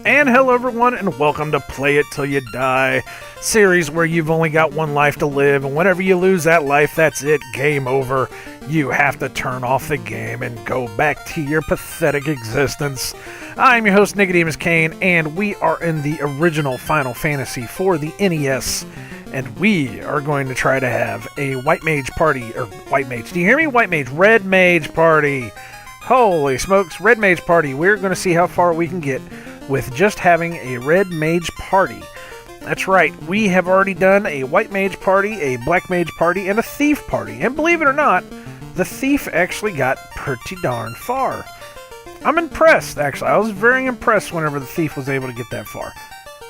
And hello everyone, and welcome to Play It Till You Die, series where you've only got one life to live, and whenever you lose that life, that's it, game over. You have to turn off the game and go back to your pathetic existence. I'm your host, nicodemoscain, and we are in the original Final Fantasy for the NES, and we are going to try to have a White Mage party, or White Mage, do you hear me? White Mage, Red Mage party. Holy smokes, Red Mage party. We're going to see how far we can get with just having a Red Mage party. That's right, we have already done a White Mage party, a Black Mage party, and a Thief party. And believe it or not, the Thief actually got pretty darn far. I'm impressed, actually. I was very impressed whenever the Thief was able to get that far.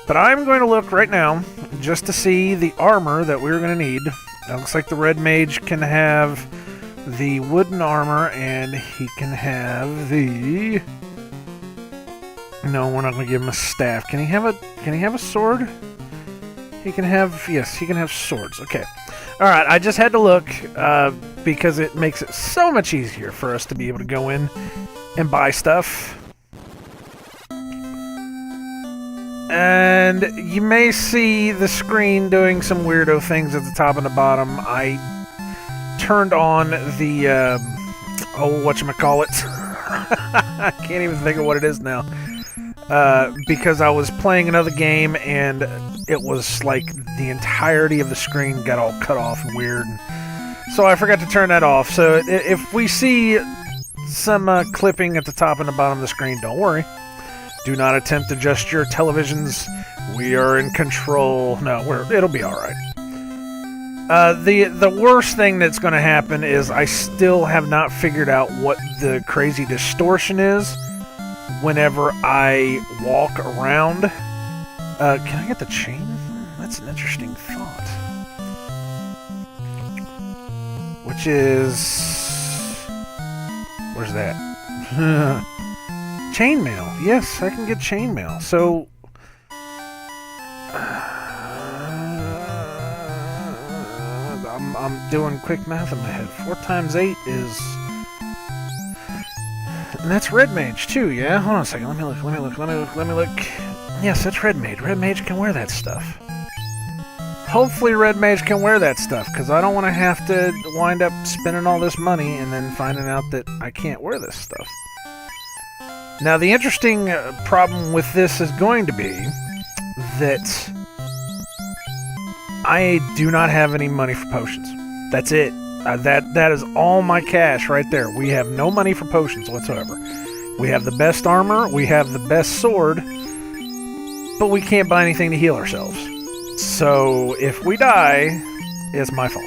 But I'm going to look right now just to see the armor that we're going to need. It looks like the Red Mage can have the wooden armor, and he can have the... No, we're not going to give him a staff. Can he have a sword? He can have, yes, he can have swords. Okay. Alright, I just had to look, because it makes it so much easier for us to be able to go in and buy stuff. And you may see the screen doing some weirdo things at the top and the bottom. I turned on the, whatchamacallit. I can't even think of what it is now. Because I was playing another game and it was like the entirety of the screen got all cut off and weird. So I forgot to turn that off. So if we see some clipping at the top and the bottom of the screen, don't worry. Do not attempt to adjust your televisions. We are in control. No, it'll be alright. The worst thing that's going to happen is I still have not figured out what the crazy distortion is whenever I walk around. Can I get the chain? That's an interesting thought. Which is... Where's that? Chainmail. Yes, I can get chainmail. So... I'm doing quick math in my head. 4 times 8 is... And that's Red Mage, too, yeah? Hold on a second. Let me look. Yes, that's Red Mage. Red Mage can wear that stuff. Hopefully Red Mage can wear that stuff, because I don't want to have to wind up spending all this money and then finding out that I can't wear this stuff. Now, the interesting problem with this is going to be that I do not have any money for potions. That's it. That is all my cash right there. We have no money for potions whatsoever. We have the best armor, we have the best sword, but we can't buy anything to heal ourselves. So if we die, it's my fault.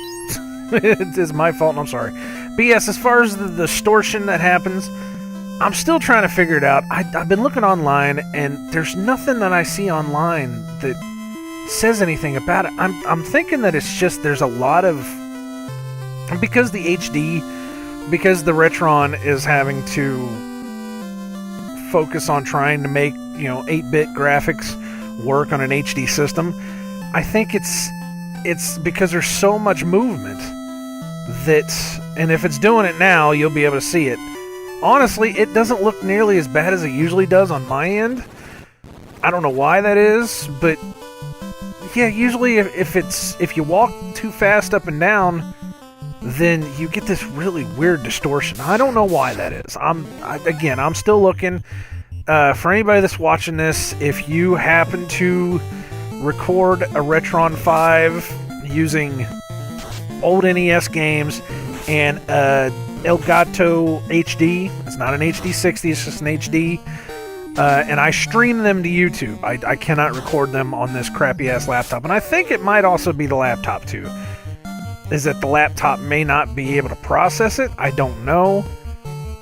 It is my fault, and I'm sorry. But yes, as far as the distortion that happens, I'm still trying to figure it out. I've been looking online, and there's nothing that I see online that says anything about it. I'm thinking that it's just there's a lot of... Because the Retron is having to focus on trying to make, 8-bit graphics work on an HD system, I think it's because there's so much movement that, and if it's doing it now, you'll be able to see it. Honestly, it doesn't look nearly as bad as it usually does on my end. I don't know why that is, but yeah, usually if you walk too fast up and down, then you get this really weird distortion. I don't know why that is. I'm still looking. For anybody that's watching this, if you happen to record a Retron 5 using old NES games and Elgato HD, it's not an HD 60, it's just an HD, and I stream them to YouTube. I cannot record them on this crappy-ass laptop, and I think it might also be the laptop, too. Is that the laptop may not be able to process it. I don't know.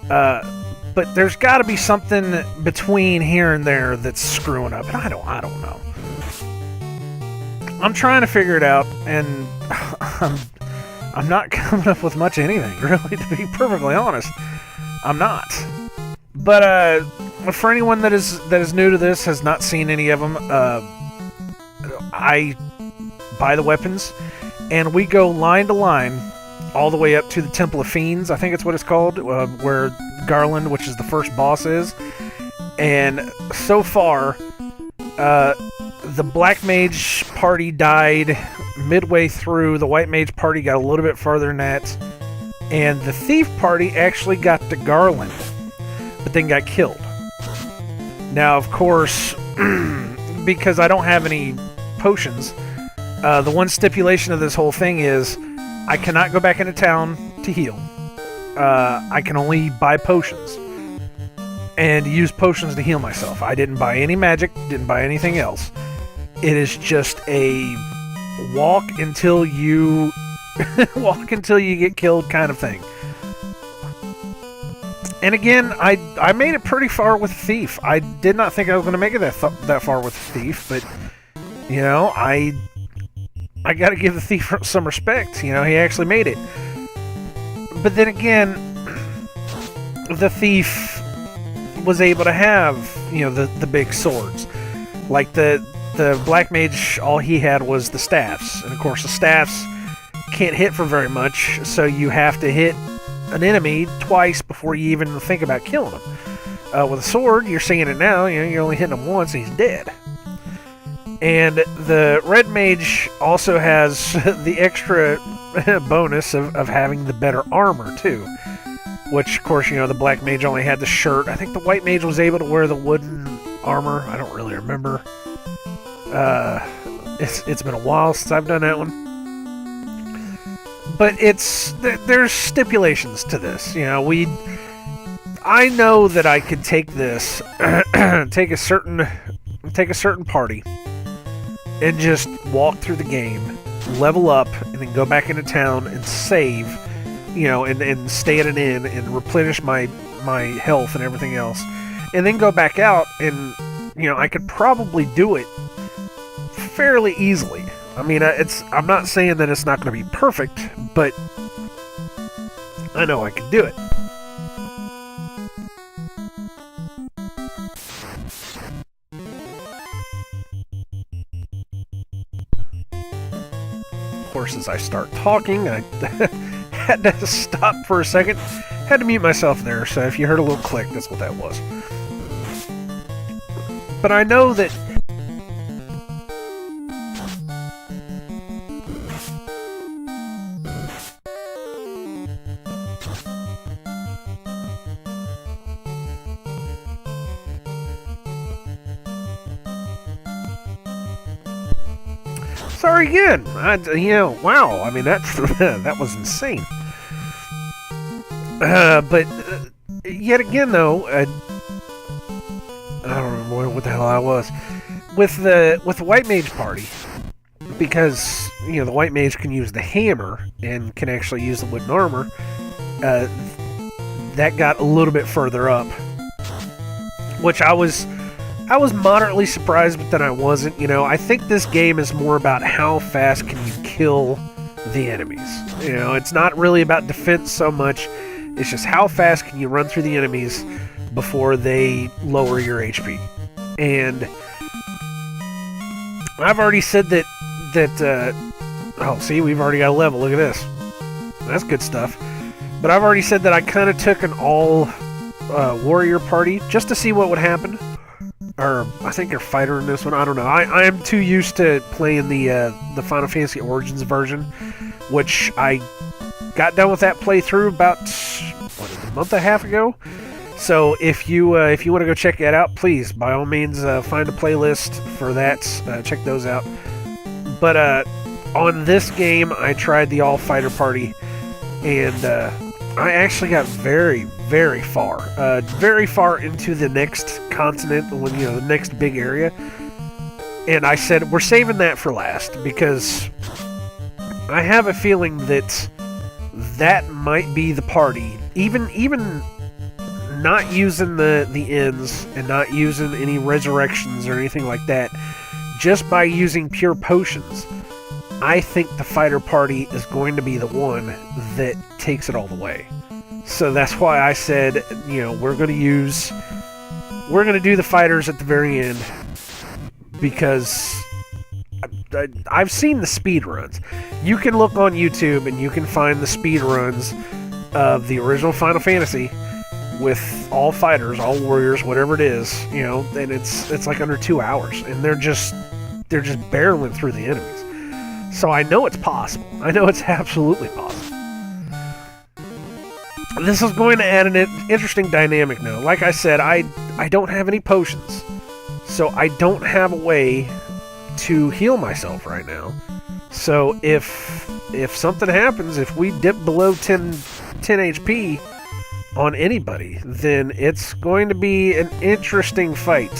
But there's got to be something between here and there that's screwing up. And I don't know. I'm trying to figure it out, and I'm not coming up with much of anything, really, to be perfectly honest. I'm not. But for anyone that is new to this, has not seen any of them, I buy the weapons, and we go line to line all the way up to the Temple of Fiends, I think it's what it's called, where Garland, which is the first boss, is. And so far, the Black Mage party died midway through. The White Mage party got a little bit farther than that. And the Thief party actually got to Garland, but then got killed. Now, of course, because I don't have any potions, the one stipulation of this whole thing is I cannot go back into town to heal. I can only buy potions and use potions to heal myself. I didn't buy any magic, didn't buy anything else. It is just a walk until you walk until you get killed kind of thing. And again, I made it pretty far with Thief. I did not think I was going to make it that far with Thief, but you know, I got to give the Thief some respect. You know, he actually made it. But then again, the Thief was able to have, you know, the big swords. Like the Black Mage, all he had was the staffs. And of course the staffs can't hit for very much, so you have to hit an enemy twice before you even think about killing him. With a sword, you're seeing it now, you know, you're only hitting him once and he's dead. And the Red Mage also has the extra bonus of having the better armor too. Which, of course, you know, the Black Mage only had the shirt. I think the White Mage was able to wear the wooden armor. I don't really remember. It's been a while since I've done that one. But there's stipulations to this. You know, I know that I could take this, take a certain party, and just walk through the game, level up, and then go back into town and save. You know, and stay at an inn and replenish my health and everything else. And then go back out and, you know, I could probably do it fairly easily. I mean, I'm not saying that it's not going to be perfect, but I know I can do it. Of course, as I start talking, I had to stop for a second. Had to mute myself there, so if you heard a little click, that's what that was. But I know that sorry again. Wow. I mean, that was insane. But yet again, though, I don't remember what the hell I was with the White Mage party, because you know the White Mage can use the hammer and can actually use the wooden armor. That got a little bit further up, which I was moderately surprised, but then I wasn't. You know, I think this game is more about how fast can you kill the enemies. You know, it's not really about defense so much. It's just how fast can you run through the enemies before they lower your HP. And I've already said that oh, see, we've already got a level. Look at this. That's good stuff. But I've already said that I kind of took an all warrior party just to see what would happen. Or I think they're fighter in this one. I don't know. I am too used to playing the Final Fantasy Origins version, which I got done with that playthrough about a month and a half ago. So if you want to go check that out, please by all means find a playlist for that. Check those out. But on this game, I tried the all fighter party, and I actually got very, very far into the next continent, the next big area. And I said, we're saving that for last, because I have a feeling that might be the party. Even not using the ends and not using any resurrections or anything like that, just by using pure potions, I think the fighter party is going to be the one that takes it all the way. So that's why I said, we're going to do the fighters at the very end, because I've seen the speed runs. You can look on YouTube and you can find the speed runs of the original Final Fantasy with all fighters, all warriors, whatever it is, you know, and it's like under 2 hours, and they're just barreling through the enemies. So I know it's possible. I know it's absolutely possible. This is going to add an interesting dynamic now. Like I said, I don't have any potions, so I don't have a way to heal myself right now. So if something happens, if we dip below 10 HP on anybody, then it's going to be an interesting fight.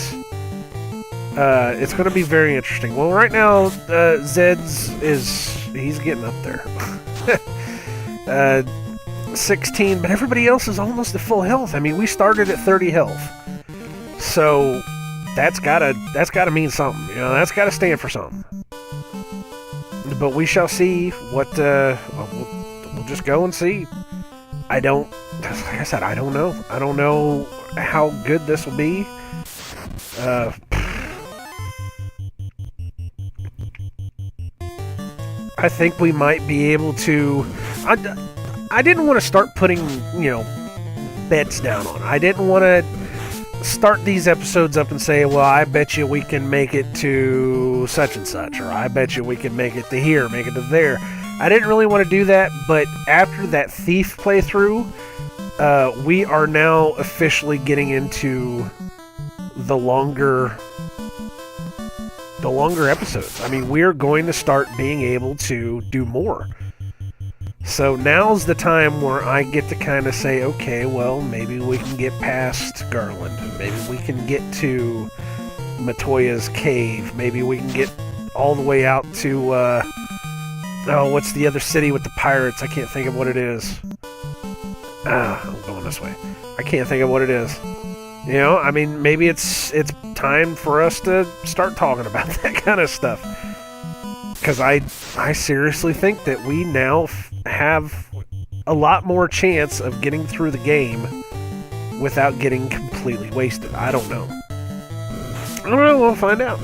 It's going to be very interesting. Well, right now, Zed's he's getting up there. 16, but everybody else is almost at full health. I mean, we started at 30 health. So that's gotta mean something. You know, that's gotta stand for something. But we shall see what we'll just go and see. Like I said, I don't know. I don't know how good this will be. I think we might be able to. I didn't want to start putting, you know, bets down on it. I didn't want to start these episodes up and say, well, I bet you we can make it to such and such, or I bet you we can make it to here, make it to there. I didn't really want to do that, but after that Thief playthrough, we are now officially getting into the longer episodes. I mean, we're going to start being able to do more. So now's the time where I get to kind of say, okay, well, maybe we can get past Garland. Maybe we can get to Matoya's cave. Maybe we can get all the way out to, what's the other city with the pirates? I can't think of what it is. I'm going this way. I can't think of what it is. You know, I mean, maybe it's time for us to start talking about that kind of stuff. Because I seriously think that we now have a lot more chance of getting through the game without getting completely wasted. I don't know. I don't know. We'll find out.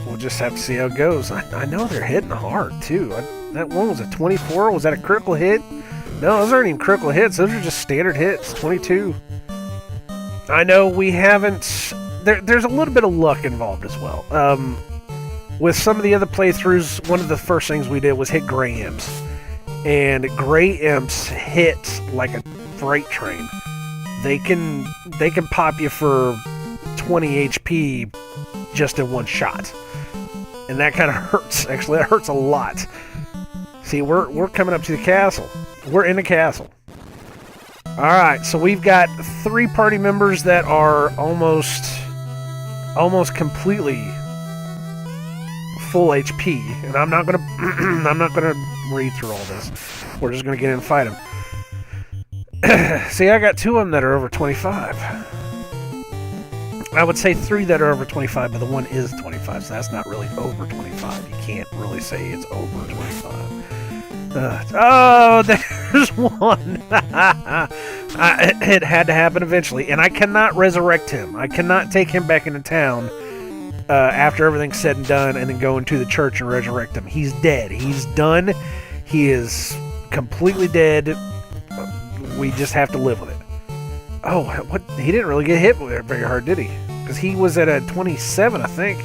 We'll just have to see how it goes. I know they're hitting hard, too. That one was a 24. Was that a critical hit? No, those aren't even critical hits. Those are just standard hits. 22. I know we haven't... There's a little bit of luck involved as well. With some of the other playthroughs, one of the first things we did was hit Gray Imps. And Gray Imps hit like a freight train. They can pop you for 20 HP just in one shot. And that kind of hurts. Actually, that hurts a lot. See, we're coming up to the castle. We're in the castle. Alright, so we've got 3 party members that are almost completely full HP, and I'm not gonna read through all this. We're just gonna get in and fight them. See, I got 2 of them that are over 25. I would say 3 that are over 25, but the one is 25, so that's not really over 25. You can't really say it's over 25. Oh, there's one. It had to happen eventually, and I cannot resurrect him. I cannot take him back into town after everything's said and done, and then go into the church and resurrect him. He's dead. He's done. He is completely dead. We just have to live with it. Oh, what? He didn't really get hit very hard, did he? Because he was at a 27, I think.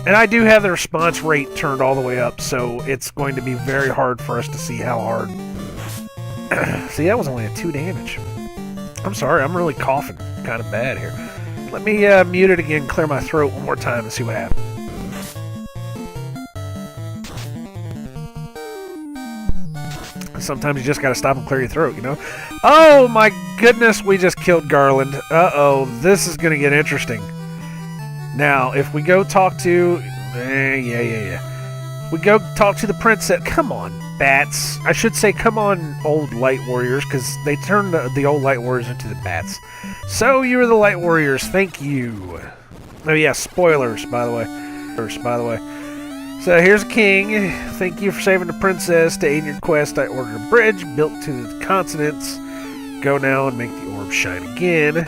And I do have the response rate turned all the way up, so it's going to be very hard for us to see how hard. See, that was only a 2 damage. I'm sorry, I'm really coughing kind of bad here. Let me mute it again, clear my throat one more time, and see what happens. Sometimes you just gotta stop and clear your throat, you know? Oh my goodness, we just killed Garland. Uh-oh, this is gonna get interesting. Now, if we go talk to... We go talk to the princess. Come on, bats. I should say, come on, old light warriors, because they turned the old light warriors into the bats. So, you are the light warriors. Thank you. Oh, yeah, spoilers, by the way. So, here's a king. Thank you for saving the princess. To aid your quest, I ordered a bridge built to the continents. Go now and make the orb shine again.